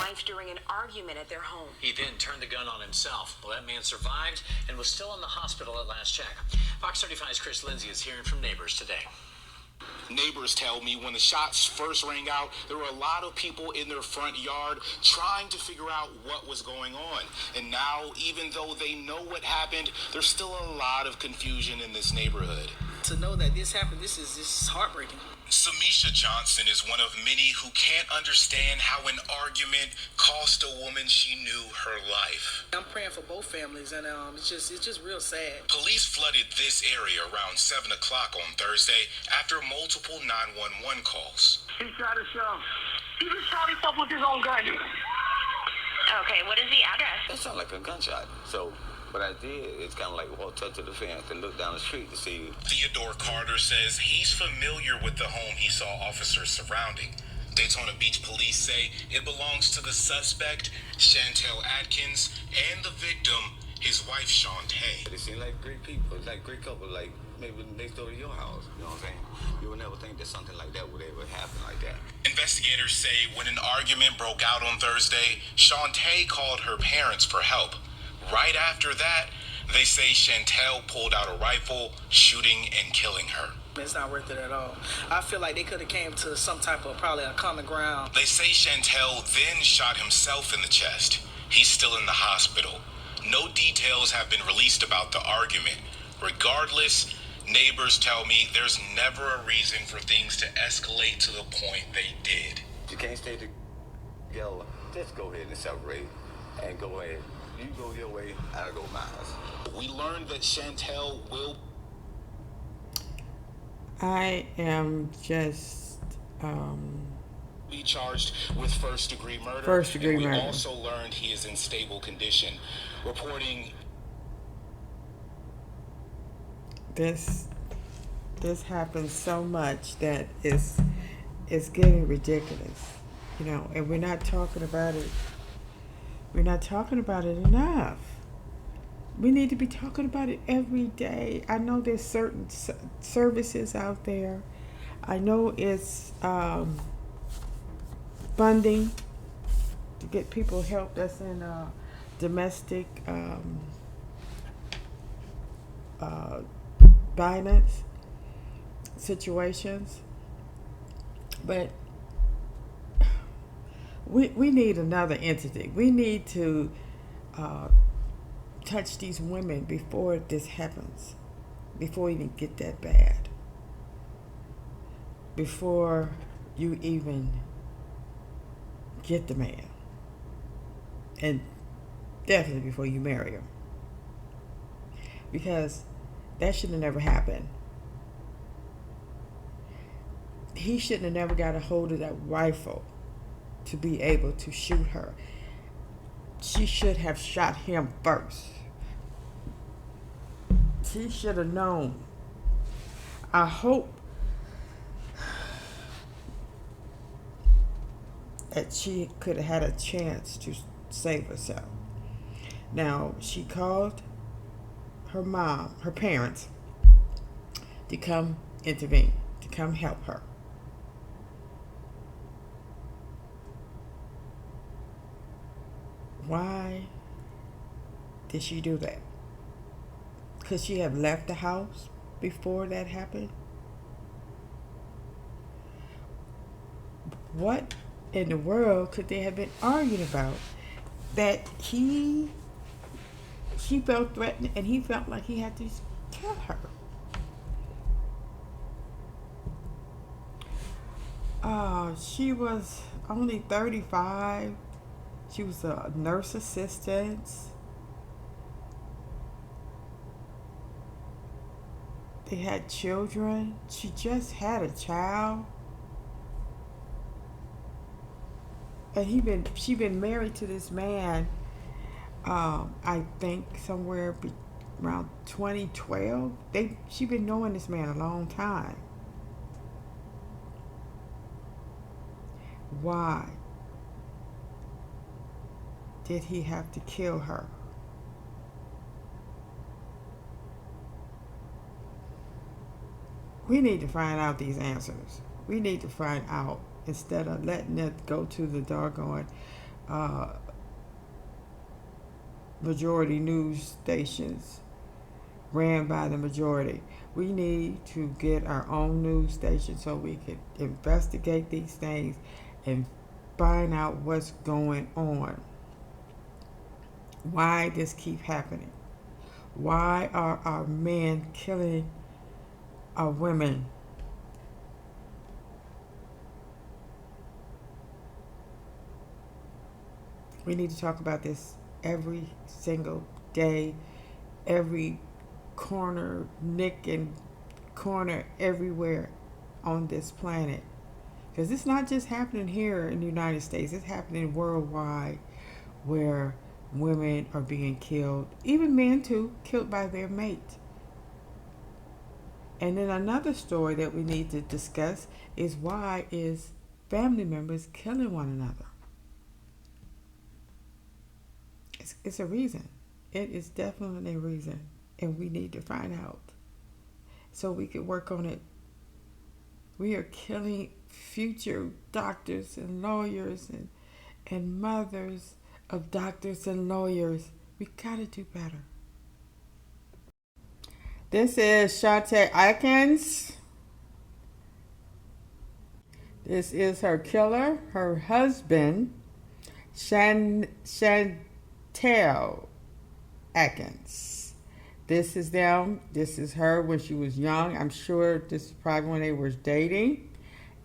knife during an argument at their home. He then turned the gun on himself. Well, that man survived and was still in the hospital at last check. Fox 35's Chris Lindsay is hearing from neighbors today. Neighbors tell me when the shots first rang out, there were a lot of people in their front yard trying to figure out what was going on. And now, even though they know what happened, there's still a lot of confusion in this neighborhood. To know that this happened, this is heartbreaking. Samisha Johnson is one of many who can't understand how an argument cost a woman she knew her life. I'm praying for both families, and it's just real sad. Police flooded this area around 7 o'clock on Thursday after multiple 911 calls. He shot himself. He just shot himself with his own gun. Okay, what is the address? That sounded like a gunshot. So what I did is kind of like walk up to the fence and look down the street to see. Theodore Carter says he's familiar with the home he saw officers surrounding. Daytona Beach police say it belongs to the suspect, Chantel Atkins, and the victim, his wife, Shawn Tai. They seem like great people. It's like great couple, like maybe next door to your house. You know what I'm saying? You would never think that something like that would ever happen like that. Investigators say when an argument broke out on Thursday, Shawn Tai called her parents for help. Right after that, they say Chantel pulled out a rifle, shooting and killing her. It's not worth it at all. I feel like they could have came to some type of probably a common ground. They say Chantel then shot himself in the chest. He's still in the hospital. No details have been released about the argument. Regardless, neighbors tell me there's never a reason for things to escalate to the point they did. You can't stay together. Just go ahead and separate and go ahead. You go your way, I'll go mine. We learned that Chantel will... I am just... be charged with first-degree murder. First-degree murder. We also learned he is in stable condition. Reporting... This happens so much that it's getting ridiculous, you know, and we're not talking about it. We're not talking about it enough. We need to be talking about it every day. I know there's certain services out there. I know it's funding to get people help that's in domestic violence situations, but we need another entity. We need to touch these women before this happens, before it even get that bad, before you even get the man, and definitely before you marry him, because that should have never happened. He shouldn't have never got a hold of that rifle to be able to shoot her. She should have shot him first. She should have known. I hope that she could have had a chance to save herself. Now, she called her mom, her parents, to come intervene, to come help her. Why did she do that? Could she have left the house before that happened? What in the world could they have been arguing about? That she felt threatened and he felt like he had to kill her. She was only 35. She was a nurse assistant. They had children. She just had a child. And she been married to this man, I think somewhere around 2012. She been knowing this man a long time. Why did he have to kill her? We need to find out these answers. We need to find out instead of letting it go to the doggone uh, majority news stations ran by the majority. We need to get our own news station so we can investigate these things and find out what's going on. Why this keep happening? Why are our men killing our women? We need to talk about this every single day, every corner, nick and corner, everywhere on this planet. Because it's not just happening here in the United States, it's happening worldwide, where women are being killed, even men too, killed by their mate. And then another story that we need to discuss is why is family members killing one another? It's a reason. It is definitely a reason, and we need to find out so we can work on it. We are killing future doctors and lawyers and mothers of doctors and lawyers. We gotta do better. This is Shawn Tai. This is her killer, her husband, Chantel Atkins. This is them. This is her when she was young. I'm sure this is probably when they were dating.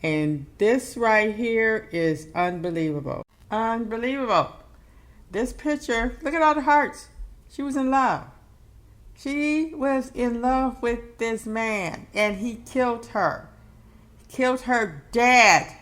And this right here is unbelievable. Unbelievable. This picture, look at all the hearts. She was in love. She was in love with this man, and he killed her. Killed her dad.